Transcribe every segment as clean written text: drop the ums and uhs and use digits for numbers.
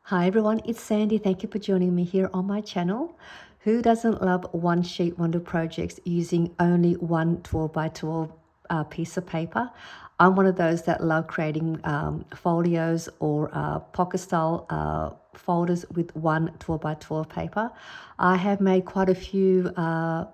Hi everyone, it's Sandy. Thank you for joining me here on my channel. Who doesn't love one sheet wonder projects using only one 12 by 12 piece of paper? I'm one of those that love creating folios or pocket style folders with one 12 by 12 paper. I have made quite a few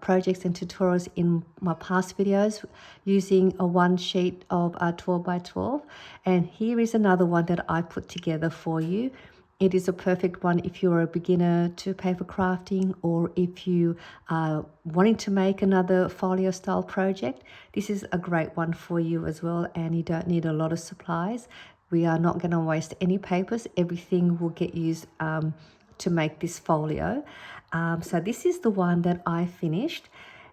projects and tutorials in my past videos using a one sheet of 12 by 12, and here is another one that I put together for you. It is a perfect one if you're a beginner to paper crafting, or if you are wanting to make another folio style project. This is a great one for you as well, and you don't need a lot of supplies. We are not going to waste any papers. Everything will get used to make this folio. So this is the one that I finished,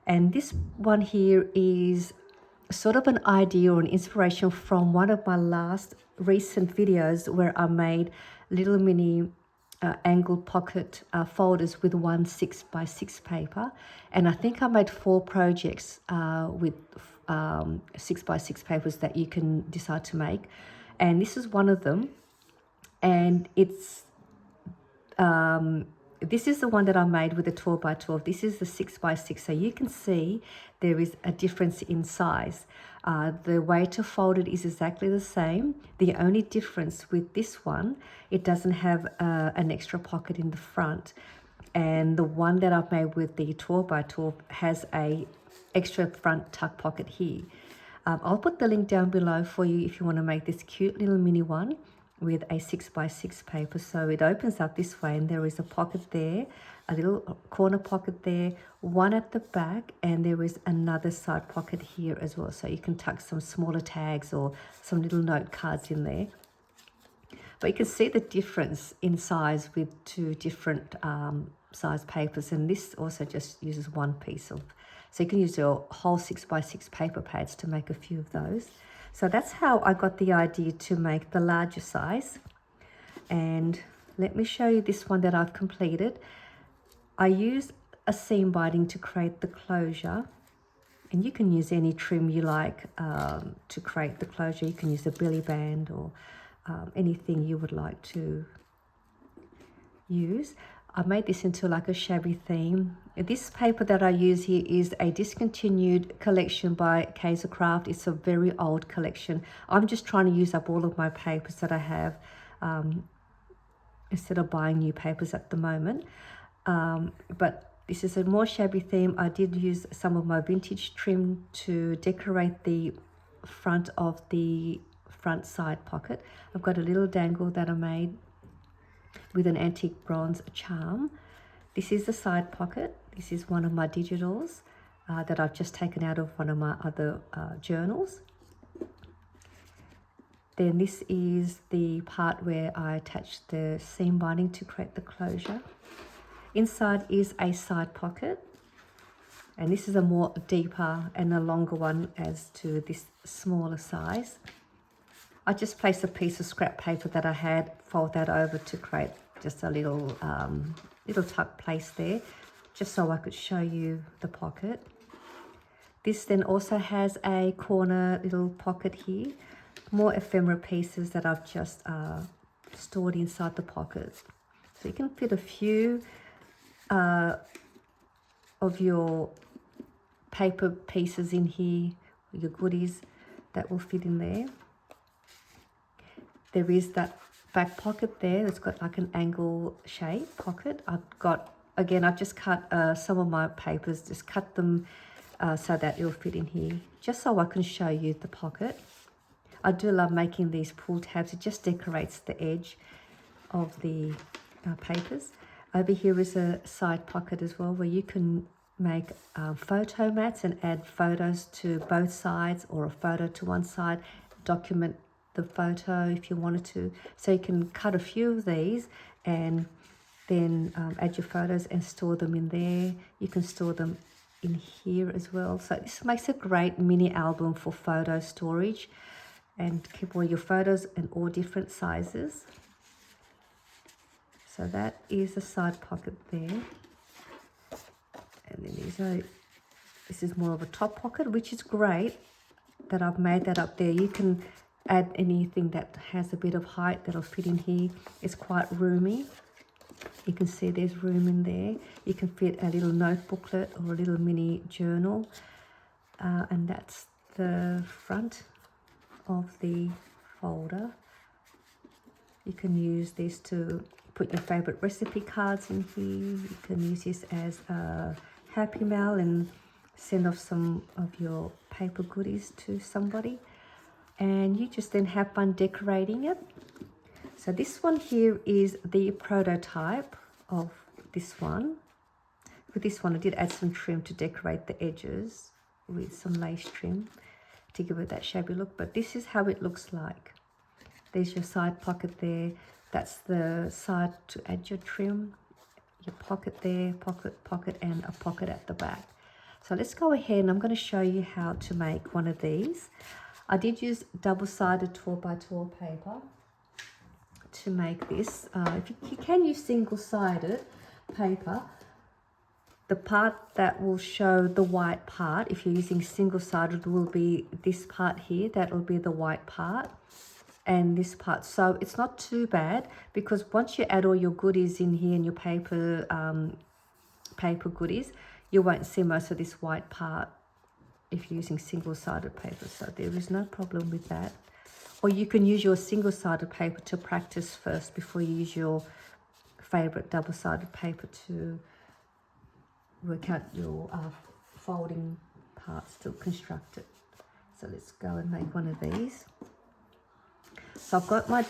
and this one here is sort of an idea or an inspiration from one of my last recent videos where I made little mini angled pocket folders with one 6x6 paper, and I think I made 4 projects with 6x6 papers that you can decide to make, and this is one of them. And this is the one that I made with a 12 by 12. This is the 6 by 6. So you can see there is a difference in size. The way to fold it is exactly the same. The only difference with this one, it doesn't have an extra pocket in the front. And the one that I've made with the 12 by 12 has a extra front tuck pocket here. I'll put the link down below for you if you want to make this cute little mini one with a 6x6 paper. So it opens up this way, and there is a pocket there, a little corner pocket there, one at the back, and there is another side pocket here as well. So you can tuck some smaller tags or some little note cards in there. But you can see the difference in size with 2 different size papers, and this also just uses one piece of, so you can use your whole 6x6 paper pads to make a few of those. So that's how I got the idea to make the larger size. And let me show you this one that I've completed. I used a seam binding to create the closure, and you can use any trim you like to create the closure. You can use a billy band or anything you would like to use. I made this into like a shabby theme. This paper that I use here is a discontinued collection by Kaiser Craft. It's a very old collection. I'm just trying to use up all of my papers that I have instead of buying new papers at the moment. But this is a more shabby theme. I did use some of my vintage trim to decorate the front of the front side pocket. I've got a little dangle that I made with an antique bronze charm. This is the side pocket. This is one of my digitals that I've just taken out of one of my other journals. Then this is the part where I attached the seam binding to create the closure. Inside is a side pocket, and this is a more deeper and a longer one as to this smaller size. I just placed a piece of scrap paper that I had, fold that over to create just a little tuck place there, just so I could show you the pocket. This then also has a corner little pocket here, more ephemera pieces that I've just stored inside the pocket. So you can fit a few of your paper pieces in here, your goodies that will fit in there. There is that back pocket there. It's got like an angle shape pocket. I've just cut some of my papers, just cut them so that it'll fit in here, just so I can show you the pocket. I do love making these pull tabs. It just decorates the edge of the papers. Over here is a side pocket as well, where you can make photo mats and add photos to both sides, or a photo to one side, document the photo if you wanted to. So you can cut a few of these and then add your photos and store them in there. You can store them in here as well. So this makes a great mini album for photo storage, and keep all your photos in all different sizes. So that is a side pocket there. And then this is more of a top pocket, which is great that I've made that up there. You can add anything that has a bit of height that'll fit in here. It's quite roomy. You can see there's room in there. You can fit a little note booklet or a little mini journal. And that's the front of the folder. You can use this to put your favorite recipe cards in here. You can use this as a happy mail and send off some of your paper goodies to somebody. And you just then have fun decorating it. So this one here is the prototype of this one. With this one, I did add some trim to decorate the edges with some lace trim to give it that shabby look. But this is how it looks like. There's your side pocket there. That's the side to add your trim. Your pocket there, pocket, and a pocket at the back. So let's go ahead and I'm going to show you how to make one of these. I did use double-sided 12x12 paper to make this. If you can use single-sided paper, the part that will show the white part, if you're using single-sided, will be this part here. That will be the white part, and this part. So it's not too bad, because once you add all your goodies in here and your paper goodies, you won't see most of this white part if you're using single-sided paper. So there is no problem with that. Or you can use your single-sided paper to practice first before you use your favorite double-sided paper to work out your folding parts to construct it. So let's go and make one of these. So I've got my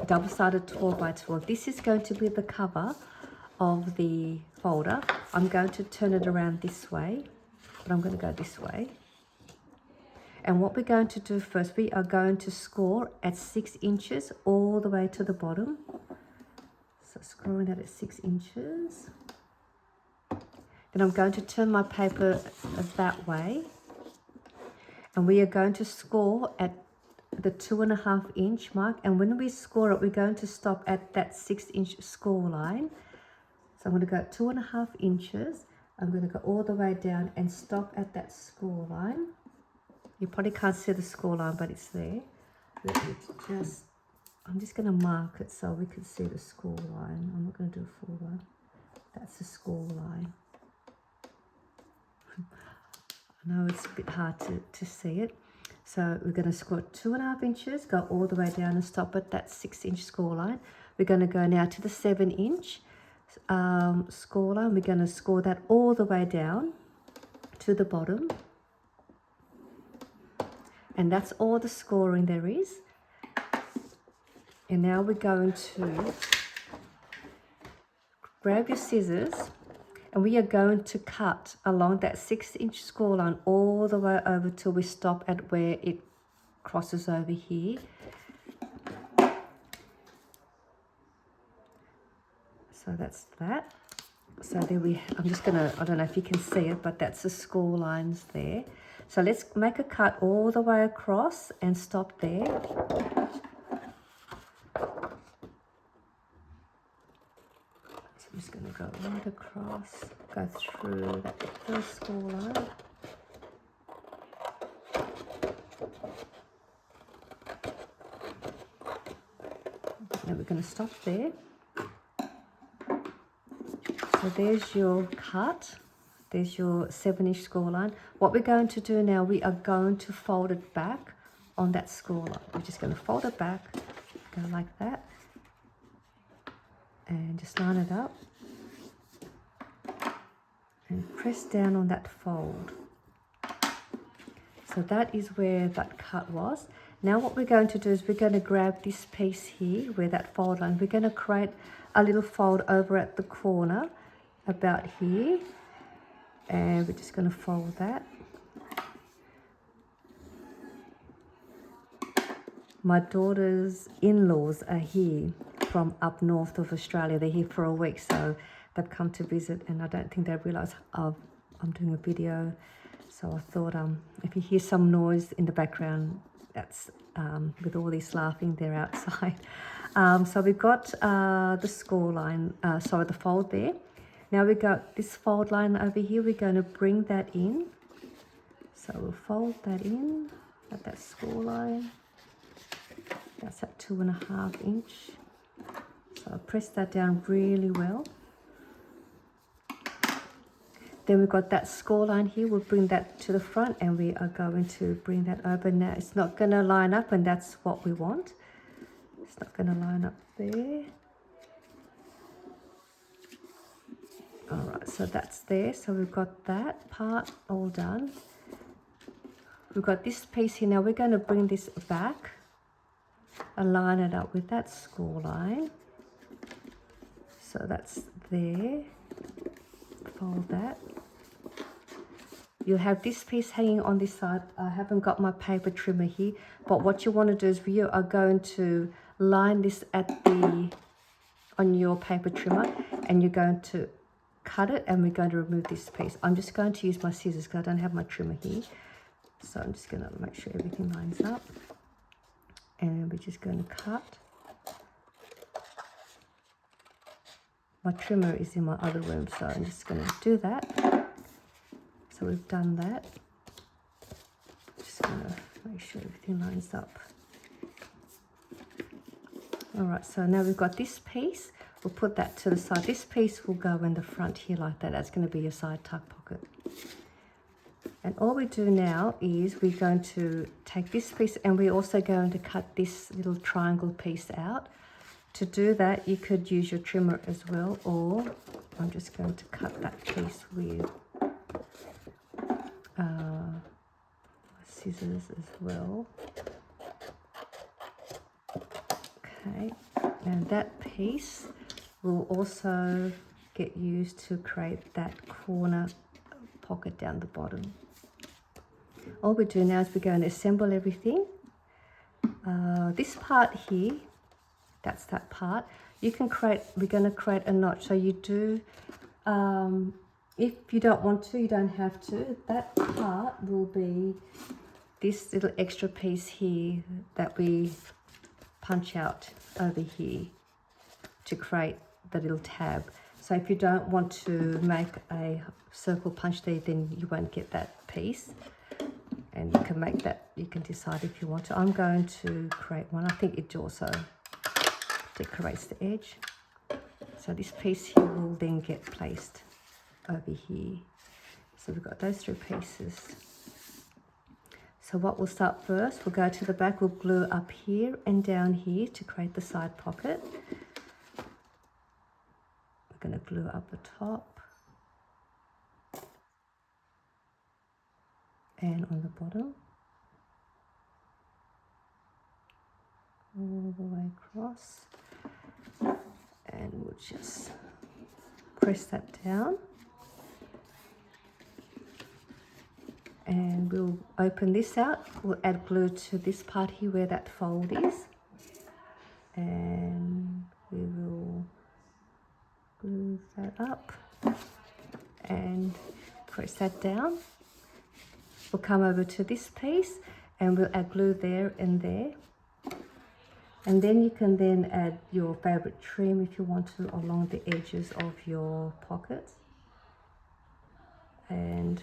double-sided 12x12. This is going to be the cover of the folder. I'm going to turn it around this way, but I'm going to go this way. And what we're going to do first, we are going to score at 6 inches all the way to the bottom. So scoring that at 6 inches. Then I'm going to turn my paper that way. And we are going to score at the 2.5 inch mark. And when we score it, we're going to stop at that 6 inch score line. So I'm going to go 2.5 inches. I'm going to go all the way down and stop at that score line. You probably can't see the score line, but it's there. I'm just going to mark it so we can see the score line. I'm not going to do a full one. That's the score line. I know it's a bit hard to see it. So we're going to score 2.5 inches, go all the way down and stop at that 6 inch score line. We're going to go now to the 7 inch score line. We're going to score that all the way down to the bottom. And that's all the scoring there is. And now we're going to grab your scissors and we are going to cut along that 6 inch score line all the way over till we stop at where it crosses over here. So that's that. So there I'm just gonna, I don't know if you can see it, but that's the score lines there. So let's make a cut all the way across and stop there. So I'm just gonna go right across, go through that first score line. And we're gonna stop there. So there's your cut. There's your 7 inch score line. What we're going to do now, we are going to fold it back on that score line. We're just going to fold it back, go like that, and just line it up. And press down on that fold. So that is where that cut was. Now what we're going to do is we're going to grab this piece here, where that fold line, we're going to create a little fold over at the corner, about here. And we're just going to fold that. My daughter's in-laws are here from up north of Australia. They're here for a week, so they've come to visit, and I don't think they realise I'm doing a video. So I thought if you hear some noise in the background, that's with all this laughing, they're outside. So we've got the score line, the fold there. Now we've got this fold line over here. We're going to bring that in. So we'll fold that in. at that score line. That's at 2.5 inch. So I'll press that down really well. Then we've got that score line here. We'll bring that to the front and we are going to bring that over. Now it's not going to line up, and that's what we want. It's not going to line up there. All right, so that's there. So we've got that part all done. We've got this piece here. Now we're going to bring this back, align it up with that score line. So that's there. Fold that. You have this piece hanging on this side. I haven't got my paper trimmer here, but what you want to do is you are going to line this on your paper trimmer, and you're going to cut it, and we're going to remove this piece. I'm just going to use my scissors because I don't have my trimmer here. So I'm just going to make sure everything lines up, and we're just going to cut. My trimmer is in my other room, so I'm just going to do that. So we've done that. Just going to make sure everything lines up. All right, so now we've got this piece. We'll put that to the side. This piece will go in the front here like that. That's going to be your side tuck pocket. And all we do now is we're going to take this piece, and we're also going to cut this little triangle piece out. To do that, you could use your trimmer as well, or I'm just going to cut that piece with scissors as well. Okay, and that piece will also get used to create that corner pocket down the bottom. All we do now is we're going to assemble everything. This part here, that's that part. You can create, we're going to create a notch. So you do, if you don't want to, you don't have to. That part will be this little extra piece here that we punch out over here to create the little tab. So if you don't want to make a circle punch there, then you won't get that piece. And you can make that, you can decide if you want to. I'm going to create one. I think it also decorates the edge. So this piece here will then get placed over here. So we've got those 3 pieces. So what we'll start first, we'll go to the back, we'll glue up here and down here to create the side pocket. We're going to glue up the top and on the bottom, all the way across, and we'll just press that down. And we'll open this out. We'll add glue to this part here where that fold is. And we will glue that up and press that down. We'll come over to this piece and we'll add glue there and there. And then you can then add your fabric trim if you want to along the edges of your pockets. And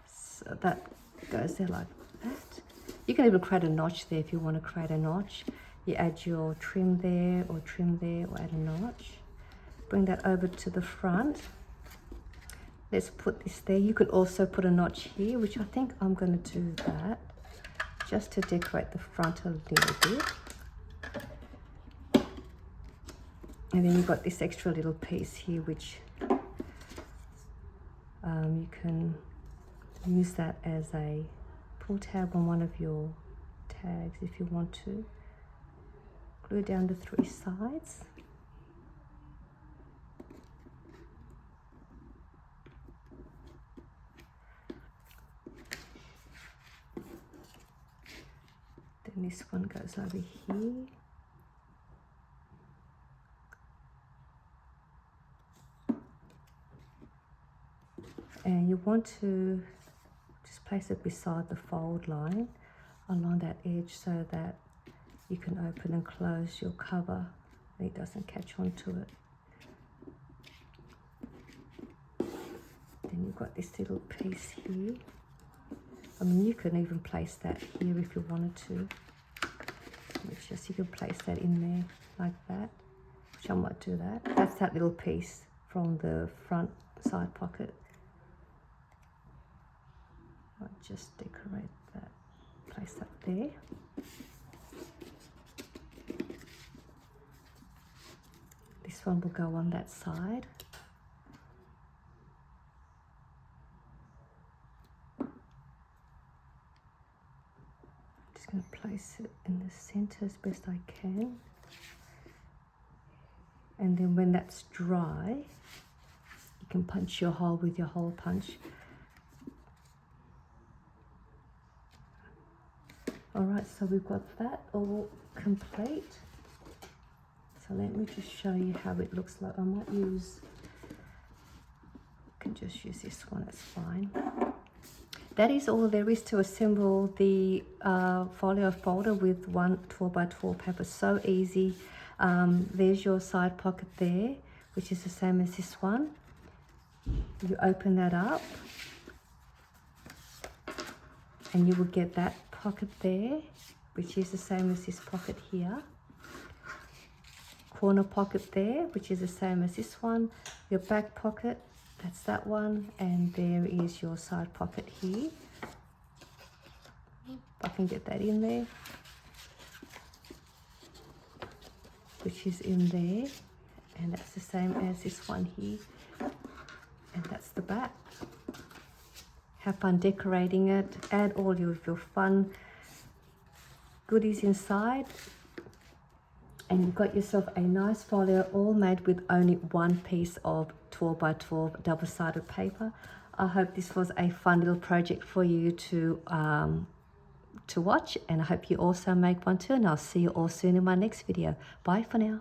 so that goes there like that. You can even create a notch there if you want to create a notch. You add your trim there or add a notch. Bring that over to the front. Let's put this there. You could also put a notch here, which I think I'm going to do that just to decorate the front a little bit. And then you've got this extra little piece here, which you can use that as a pull tab on one of your tags if you want to. Glue down the 3 sides. Then this one goes over here. And you want to just place it beside the fold line along that edge so that you can open and close your cover and it doesn't catch onto it. Then you've got this little piece here I mean, you can even place that here if you wanted to. It's just, you can place that in there like that, which I might do that. That's that little piece from the front side pocket. I'll just decorate that, place that there. This one will go on that side. Just going to place it in the center as best I can. And then when that's dry, you can punch your hole with your hole punch. Alright, so we've got that all complete. So let me just show you how it looks like. I might use, I can just use this one, it's fine. That is all there is to assemble the folio folder with one 12x12 paper. So easy. There's your side pocket there, which is the same as this one. You open that up and you will get that pocket there, which is the same as this pocket here. Corner pocket there, which is the same as this one. Your back pocket, that's that one, and there is your side pocket here. If I can get that in there, which is in there, and that's the same as this one here, and that's the back. Have fun decorating it, add all your fun goodies inside, and you've got yourself a nice folio all made with only one piece of 12x12 double-sided paper. I hope this was a fun little project for you to watch, and I hope you also make one too, and I'll see you all soon in my next video. Bye for now.